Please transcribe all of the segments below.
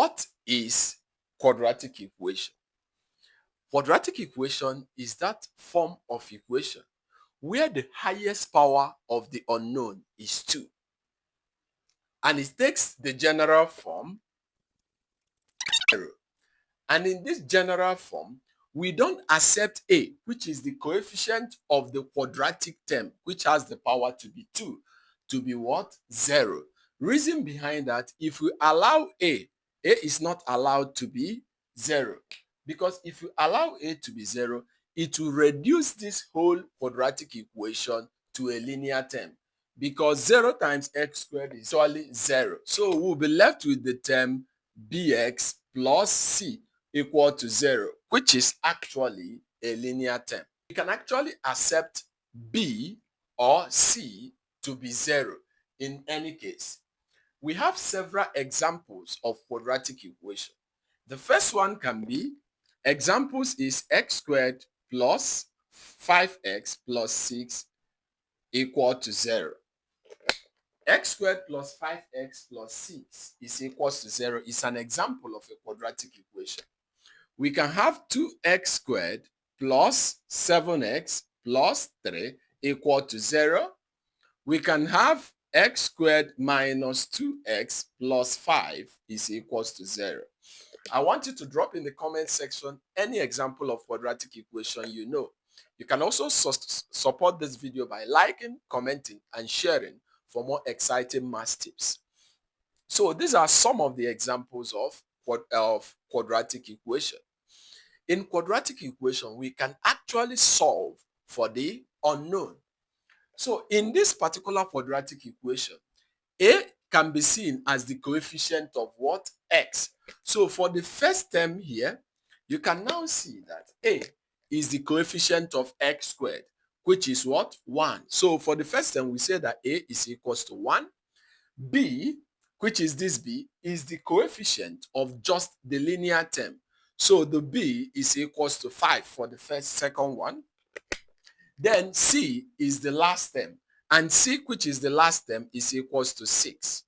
What is quadratic equation? Quadratic equation is that form of equation where the highest power of the unknown is 2. And it takes the general form 0. And in this general form, we don't accept a, which is the coefficient of the quadratic term, which has the power to be 2, to be what? 0. Reason behind that, if we allow a is not allowed to be 0. Because if you allow a to be 0, it will reduce this whole quadratic equation to a linear term. Because 0 times x squared is only 0. So we'll be left with the term bx plus c equal to 0, which is actually a linear term. We can actually accept b or c to be 0 in any case. We have several examples of quadratic equation. The first one can be, examples is x squared plus 5x plus 6 equal to 0. X squared plus 5x plus 6 is equals to 0 is an example of a quadratic equation. We can have 2x squared plus 7x plus 3 equal to 0. We can have x squared minus 2x plus 5 is equals to 0. I want you to drop in the comment section any example of quadratic equation you know. You can also support this video by liking, commenting, and sharing for more exciting math tips. So these are some of the examples of quadratic equation. In quadratic equation, we can actually solve for the unknown. So in this particular quadratic equation, a can be seen as the coefficient of what? X. So for the first term here, you can now see that a is the coefficient of x squared, which is what? 1. So for the first term, we say that a is equals to 1. B, which is this b, is the coefficient of just the linear term. So the b is equals to 5 for the second one. Then c is the last term. And c, which is the last term, is equals to 6.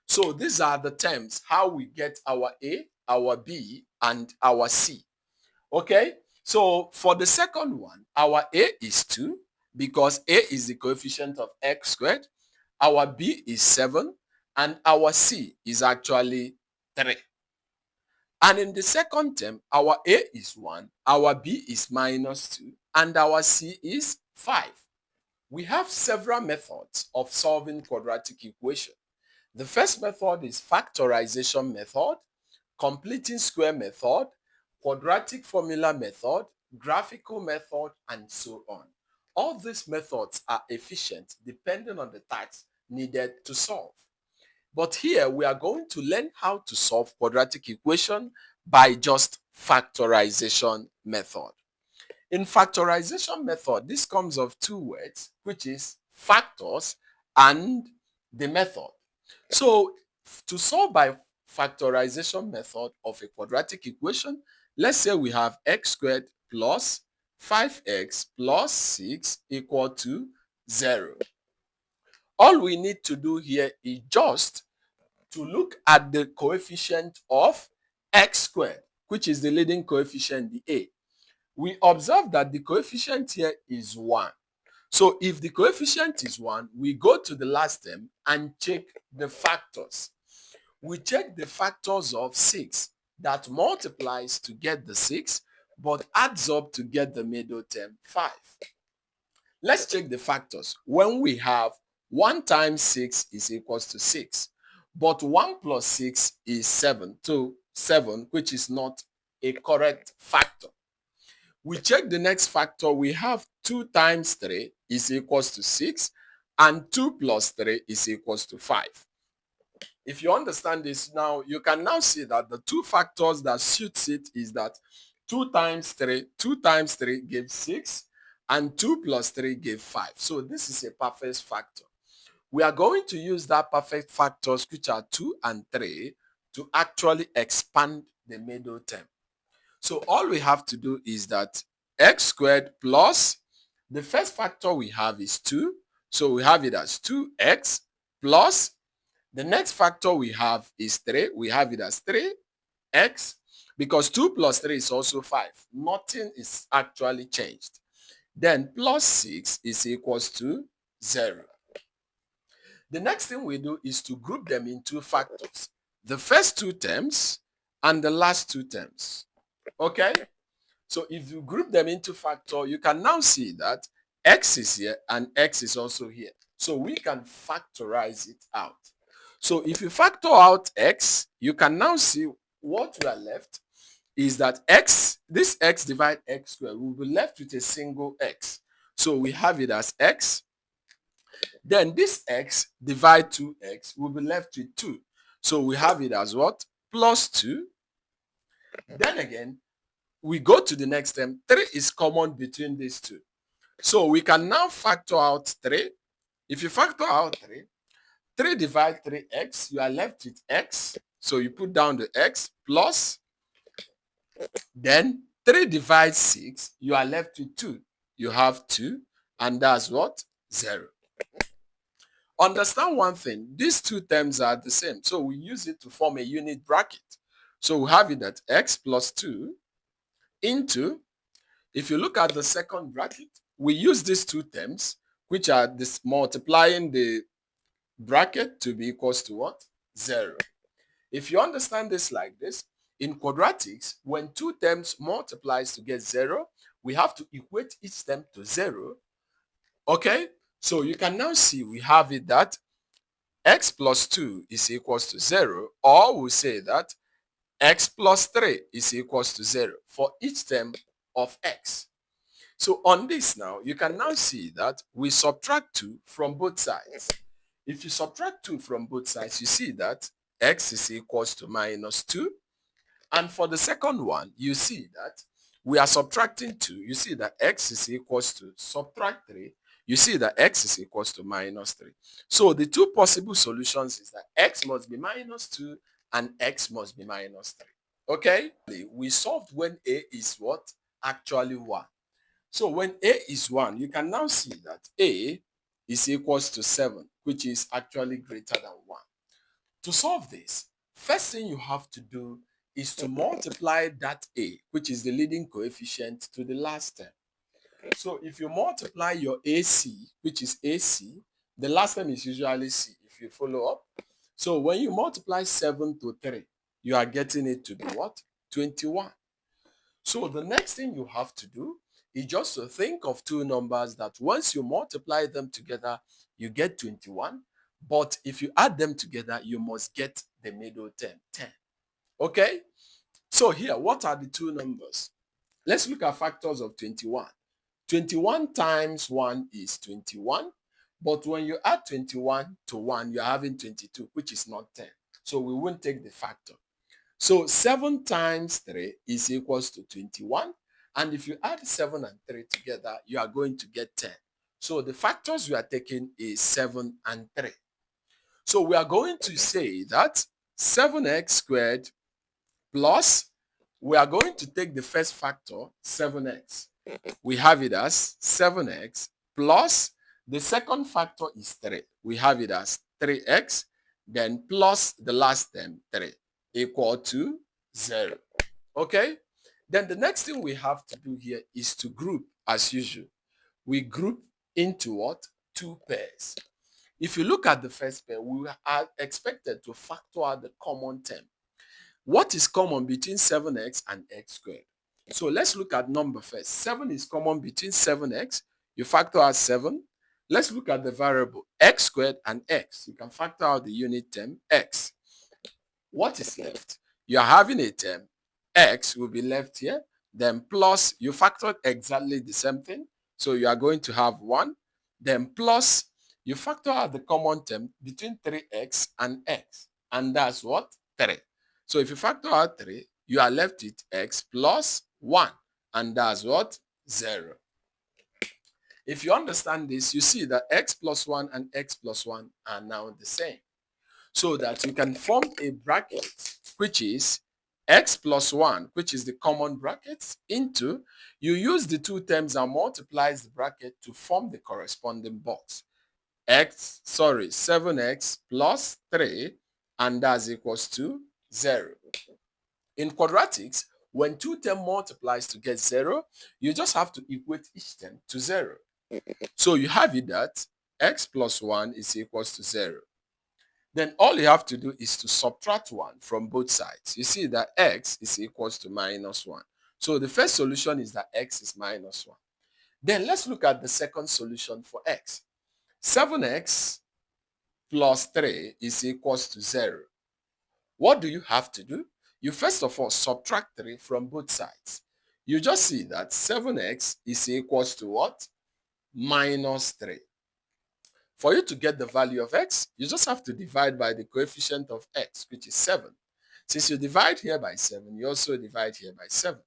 So these are the terms, how we get our a, our b, and our c. Okay? So for the second one, our a is 2 because a is the coefficient of x squared. Our b is 7 and our c is actually 3. And in the second term, our a is 1, our b is minus 2, and our c is 5. We have several methods of solving quadratic equation. The first method is factorization method, completing square method, quadratic formula method, graphical method, and so on. All these methods are efficient depending on the task needed to solve. But here we are going to learn how to solve quadratic equation by just factorization method. In factorization method, this comes of two words, which is factors and the method. So to solve by factorization method of a quadratic equation, let's say we have x squared plus 5x plus 6 equal to 0. All we need to do here is just to look at the coefficient of x squared, which is the leading coefficient, the a. We observe that the coefficient here is 1. So if the coefficient is 1, we go to the last term and check the factors. We check the factors of 6 that multiplies to get the 6, but adds up to get the middle term 5. Let's check the factors. When we have 1 times 6 is equals to 6, but 1 plus 6 is 7, so 7, which is not a correct factor. We check the next factor. We have 2 times 3 is equals to 6, and 2 plus 3 is equals to 5. If you understand this now, you can now see that the two factors that suits it is that 2 times 3 gives 6, and 2 plus 3 gives 5. So this is a perfect factor. We are going to use that perfect factors, which are 2 and 3, to actually expand the middle term. So all we have to do is that x squared plus, the first factor we have is 2. So we have it as 2x plus, the next factor we have is 3. We have it as 3. x, because 2 plus 3 is also 5. Nothing is actually changed. Then plus 6 is equals to 0. The next thing we do is to group them into factors. The first two terms and the last two terms. Okay? So if you group them into factor, you can now see that x is here and x is also here. So we can factorize it out. So if you factor out x, you can now see what we are left is that x, this x divide x squared, we'll be left with a single x. So we have it as x. Then this x divide 2x, we'll be left with 2. So we have it as what? Plus 2. Then again, we go to the next term. 3 is common between these two. So we can now factor out 3. If you factor out 3, 3 divide 3x, you are left with x. So you put down the x plus, then 3 divide 6, you are left with 2. You have 2, and that's what? 0. Understand one thing, these two terms are the same. So we use it to form a unit bracket. So we have it at x plus 2 into, if you look at the second bracket, we use these two terms, which are this multiplying the bracket to be equals to what? 0. If you understand this like this, in quadratics, when two terms multiplies to get 0, we have to equate each term to 0. Okay? So you can now see we have it that x plus 2 is equals to 0, or we say that x plus 3 is equals to 0 for each term of x. So on this now, you can now see that we subtract 2 from both sides. If you subtract 2 from both sides, you see that x is equals to minus 2. And for the second one, you see that we are subtracting 2. You see that x is equals to subtract 3. You see that x is equals to minus 3. So the two possible solutions is that x must be minus 2 and x must be minus 3. Okay? We solved when a is what? Actually 1. So when a is 1, you can now see that a is equals to 7, which is actually greater than 1. To solve this, first thing you have to do is to multiply that a, which is the leading coefficient, to the last term. So if you multiply your AC, which is AC, the last term is usually C, if you follow up. So when you multiply 7 to 3, you are getting it to be what? 21. So the next thing you have to do is just to think of two numbers that once you multiply them together, you get 21. But if you add them together, you must get the middle term, 10. Okay? So here, what are the two numbers? Let's look at factors of 21. 21 times 1 is 21. But when you add 21 to 1, you're having 22, which is not 10. So we won't take the factor. So 7 times 3 is equals to 21. And if you add 7 and 3 together, you are going to get 10. So the factors we are taking is 7 and 3. So we are going to say that 7x squared plus, we are going to take the first factor, 7x. We have it as 7x plus, the second factor is 3. We have it as 3x, then plus the last term, 3, equal to 0. Okay? Then the next thing we have to do here is to group as usual. We group into what? 2 pairs. If you look at the first pair, we are expected to factor out the common term. What is common between 7x and x squared? So let's look at number first. 7 is common between 7x. You factor out 7. Let's look at the variable x squared and x. You can factor out the unit term x. What is left? You are having a term. X will be left here. Then plus, you factor exactly the same thing. So you are going to have 1. Then plus, you factor out the common term between 3x and x. And that's what? 3. So if you factor out 3, you are left with x plus 1. And that's what? 0. If you understand this, you see that x plus 1 and x plus 1 are now the same. So that you can form a bracket, which is x plus 1, which is the common bracket, into, you use the two terms and multiplies the bracket to form the corresponding box. 7x plus 3, and that's equals to 0. In quadratics, when two terms multiplies to get 0, you just have to equate each term to 0. So you have it that x plus 1 is equals to 0. Then all you have to do is to subtract 1 from both sides. You see that x is equals to minus 1. So the first solution is that x is minus 1. Then let's look at the second solution for x. 7x plus 3 is equals to 0. What do you have to do? You first of all subtract 3 from both sides. You just see that 7x is equals to what? Minus 3. For you to get the value of x, you just have to divide by the coefficient of x, which is 7. Since you divide here by 7, you also divide here by 7.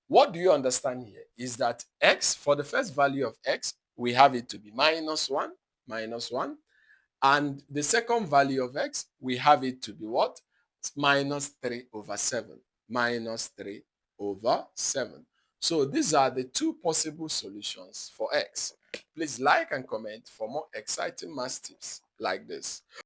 What do you understand here is that x, for the first value of x, we have it to be minus 1, minus 1. And the second value of x, we have it to be what? Minus 3 over 7. Minus 3 over 7. So these are the two possible solutions for x. Please like and comment for more exciting math tips like this.